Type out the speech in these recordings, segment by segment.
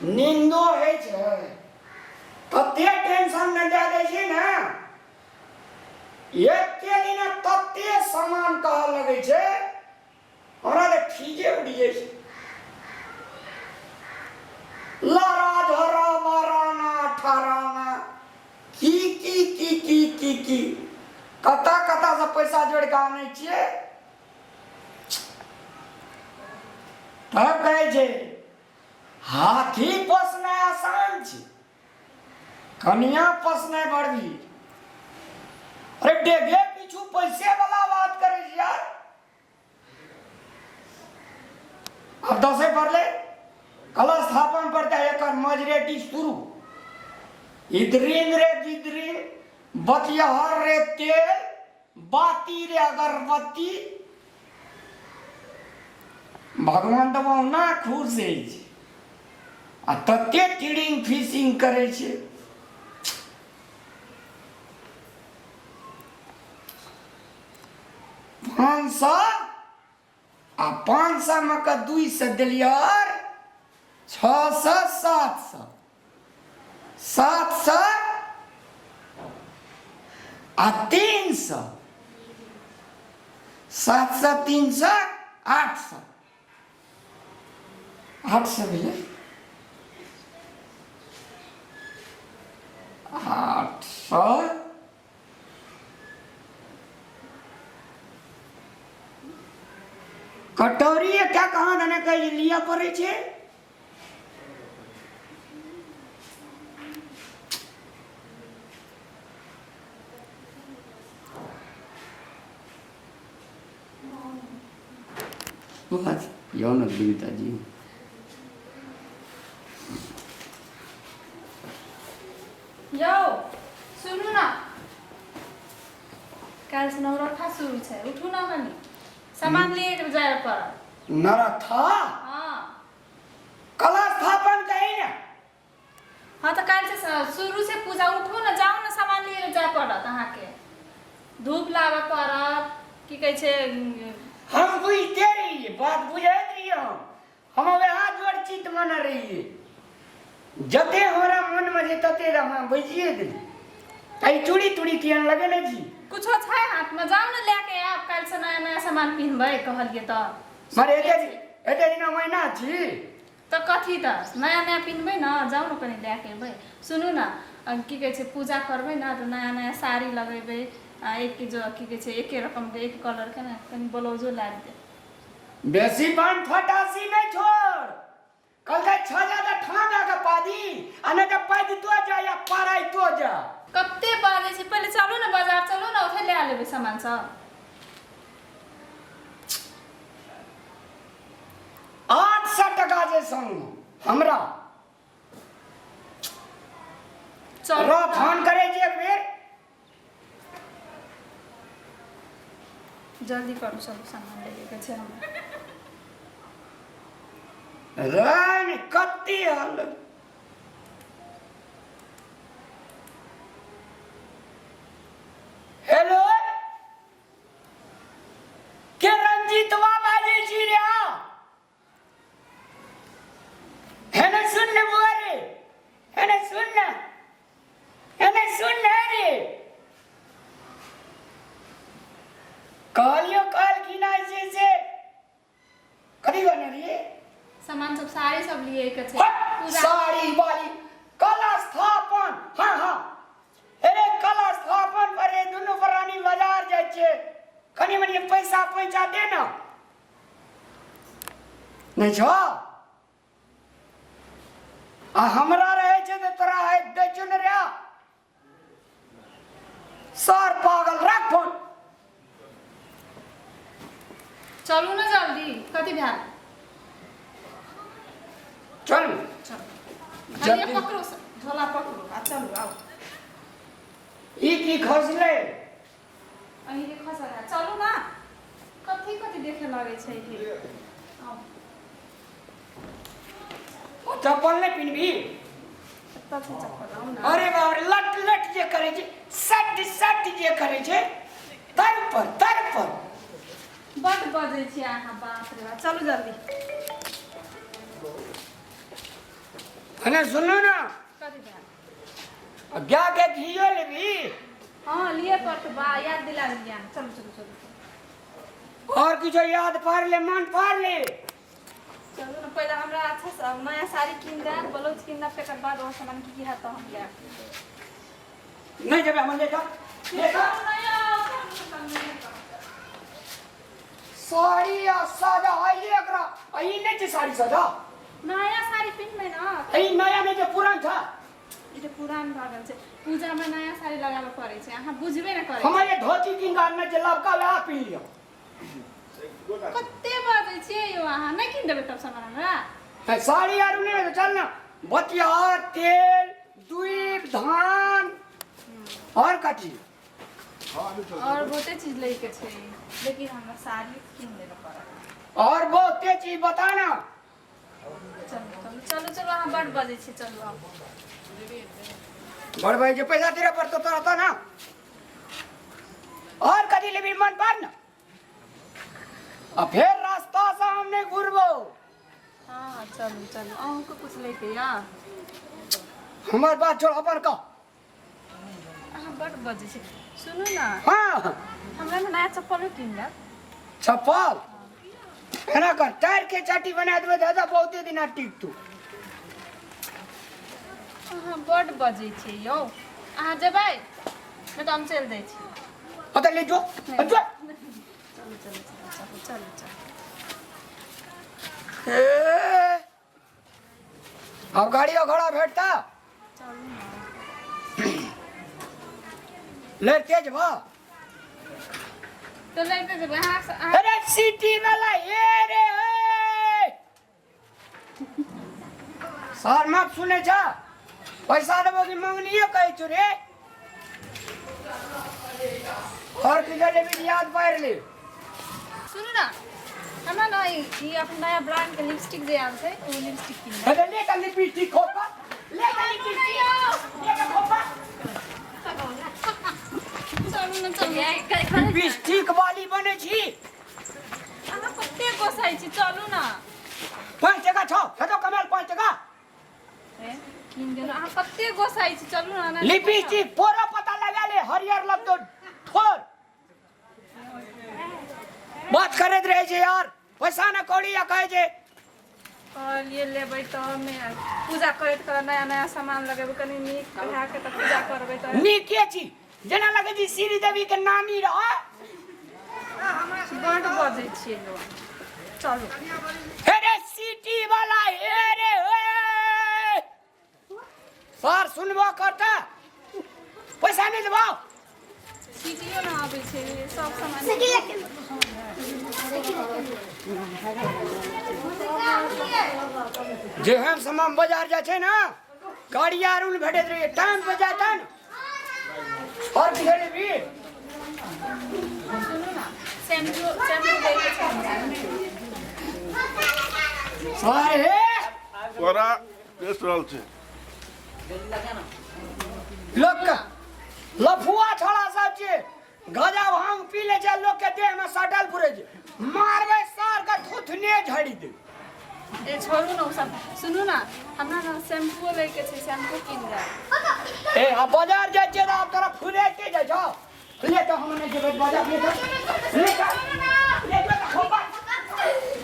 निंदो है छे तते टेंशन न दे दे छी ना एक के दिन तते सामान कह लगे छे हमरा ले खीजे उड़ी जाय छे लारा झरा माराना ठाराना की कता कता से पैसा जोड़ के आने छिए तब कहे छे हाथी पोसना आसान छे कन्या पोसना बड़ी अरे डेगे पीछू पैसे वाला बात करे छी यार अब 10 पढ़ले कलश स्थापन पड़ता है एक मजरेटी शुरू इधरिन रे जिधरिन बतियाहर रे तेल बाती रे अगरबत्ती भगवान तो ना खुश है आ तते टीडिंग फिशिंग करे छे 500 आ 500 में का 200 दिलियर 600 700 700 आ 300 700 300 800 800 भेलै 800 कटोरी क्या कहाँ देने का लिया पड़े छे बस यो न बीता जी यो सुनु ना काल से नवरथा शुरू छे उठू ना कनी सामान लिए जाए पर नरा था हां कलश स्थापन कहीं ना हां तो काल से शुरू से पूजा उठो ना जाओ ना सामान लिए जाए पड़त अहाँ के धूप लावे पड़त की कह छे हम बुझते रहिए बात बुझाइत रहिए हम हाथ जोड़ चित मन रहिए जते हमारा मन में जे तते हम बुझिए गेली आई चूड़ी तुड़ी कियन लगे ना जी कुछो छै हाथ में जाओ ना लेके आप काल से नया नया सामान पिनबै कहलिए त मारे एते दिन महीना छी तो कथी त नया नया पिनबै ना जाओ ना कनी लेके एबै सुनु ना की कह छे पूजा करबै ना तो नया नया साड़ी लगेबै एक के जो की कह छे एके रकम के एक कलर के ना कनी ब्लाउजो ला दे बेसी पान फटासी नहीं छोड़ कल का 6000 ठाना का पादी अने का पादी तो जा या पाराई तो जा कत्ते बाजे छे पहले चलो ना बाजार चलो ना उठे ले आ लेबै सामान सब 800 टका जे संग हमरा चलो फोन करे जे एक बेर जल्दी करू सब सामान लेके के छे हमरा रान कत्ती हाल हेलो के रंजीतवा बाजे छी रे है ना सुन ने बुआ रे है ना सुन रे कालियो काल की ना से कदी बने रे सामान सब साड़ी सब लिए के छे पूजा साड़ी वाली कलश स्थापन हाँ हाँ अरे कलश स्थापन पर ये दोनों प्राणी बाजार जाय छे कनी मनी पैसा पहुंचा दे ना नहीं छो आ हमरा रहे छे तो तोरा है दे चुन रे सर पागल रख फोन चलू ना जल्दी कथी भ्या चल चल जल्दी। जल्दी पकड़ो झोला पकड़ो आ चलो आओ ई की खसले अही के खसा चलू ना कथी कथी देखे लागे छै कि आओ ओ चप्पल नहीं पिनबी कथी चप्पल आओ ना अरे बाप रे लट लट जे करे छे सट सट जे करे छे तर पर बड बजे छी अहाँ बाप रे बाप चलू जल्दी अने सुनो ना कथी बा क्या के घियो लेबी हाँ लिए पड़त बा याद दिला दिया चलो चलो चलो और कुछ याद पार ले मन पार ले चलो ना पहले हमरा अच्छा से नया साड़ी किन दे ब्लाउज किन दे तकर बाद वो सामान की है तो हम ले नहीं जब हम लेता साड़ी या सादा आई एकरा आई नहीं थी साड़ी सादा नया साड़ी पिन में ना आई नया में जो पुरान था ये पुरान भागल छे पूजा में नया साड़ी लगावे पड़े छे अहाँ बुझबे न करे हमारे धोती किन गाना जे लबका ला पी लियो कत्ते बाजे छे यो अहाँ नहीं किन देबे तब सामान हमरा है साड़ी यार नहीं तो चल ना बतिया तेल दूध धान और कथी और बहुते चीज लेके छे लेकिन हमरा साड़ी किन देबे पड़े और बहुत चीज बताना चलो चलो चलो चलो अहाँ बड़ बजे छे चलो आप बड़ भाई जो पैसा तेरा पर तो रहता ना और कदी लेबी मन पर ना अब फिर रास्ता से हमने घुरबो हाँ चलो चलो अहूँ कुछ लेके या हमार बात छोड़ अपन का अहाँ बड़ बजे छे सुनो ना हाँ हमरा में नया चप्पल किन दे चप्पल है ना कर टायर के चाटी बना देबे दादा बहुते दिन टिक तू अहाँ बड़ बजे छे यो अहाँ जेबै नहीं तो हम चल दै छी पता ले जो नहीं। जो चलो चलो चलो चलो चलो ए, अब गाड़ी और घोड़ा भेटता चलो ना ले तेज भा तो लेते जब यहाँ से अरे सिटी वाला ये रे सर मत सुने जा पैसा देबो की मंगनियो कहे छु रे और किधर भी याद पार ले सुनो ना हमरा ना ये अपना नया ब्रांड के लिपस्टिक दे आल छै वो लिपस्टिक किन अरे ले का लिपस्टिक खोपा ले का लिपस्टिक ले का खोपा चलो ना चलो लिपस्टिक वाली बने छी अहाँ कते गोसाई छी चलू ना 5 टका छ हेतो कमाल 5 टका ए किन देनो अहाँ कते गोसाई छी चलू ना लिपस्टिक पूरा पता लगा ले हरियर लग तो ठोर बात करत रहे छे यार पैसा न कौड़ी या कहे छे और ये लेबै तो हमें पूजा करैत कर नया नया सामान लगेबै कनी नीक कहा के त पूजा करबै त नीके छी जेना लगे जी श्री देवी के नामी रहा बड़ बजे छियै लोग चलो अरे सिटी वाला अरे ओए सर सुनबो करता पैसा नहीं देबो सीटियो ना आबै छै सब सामान जे हम सामान बाजार जा छे ना गाड़ी आरुल भेटत रहे टाइम पे जाता न और किधर भी सुनो ना शैम्पू लेके सर हे तोरा केस रहल छै लोग का लफुआ छोड़ा सब छे गजा भांग पी ले जा लोग के देह में सटल पुरे छे मारबे सर का थुथने झड़ी दे ए छोड़ू ना उ सब सुनू ना हमरा ना शैम्पू लेके छै शैम्पू किन दे ए अब बाजार जाय छे त अब तोरा फुले के जा छो ले तो हमने जेबे बाजार ले तो ले तो खोपा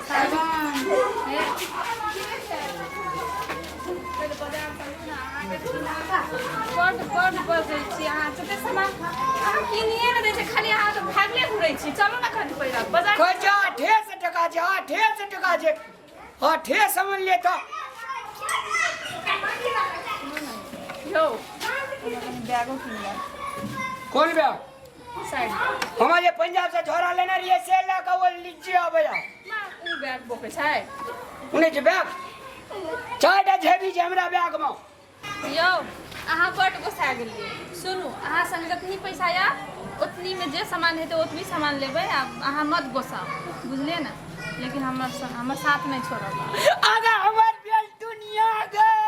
सामान ए पहले बाजार चलू ना आगे बड़ बजे छी अहाँ जते सामान अहाँ किनिए ना दै छै खाली अहाँ तो भागले घुरै छी चलू ना कनी पहिला बाजार कचा 28 टका छे 28 टका छे 28 समझ ले तो यो बैगो किन दे कौन बैग साइड हमारे पंजाब से छोरा लेना रही सेल का वो लीजिए अब या ना उ बैग बोके छै उन्हें जे बैग चारटा झेबी छै हमरा बैग में यो अहाँ बड गोसा गेलिए सुनू अहाँ संग जतनी पैसा या उतनी में जे सामान हेतै ओतबी सामान लेबै आ अहाँ मत गोसा बुझलिए ना लेकिन हमर साथ नहीं छोड़ब अगर हमार बेल दुनिया गए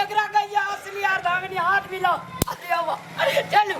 एकरा कहिया असली यार धांगनी हाथ मिला अरे चलू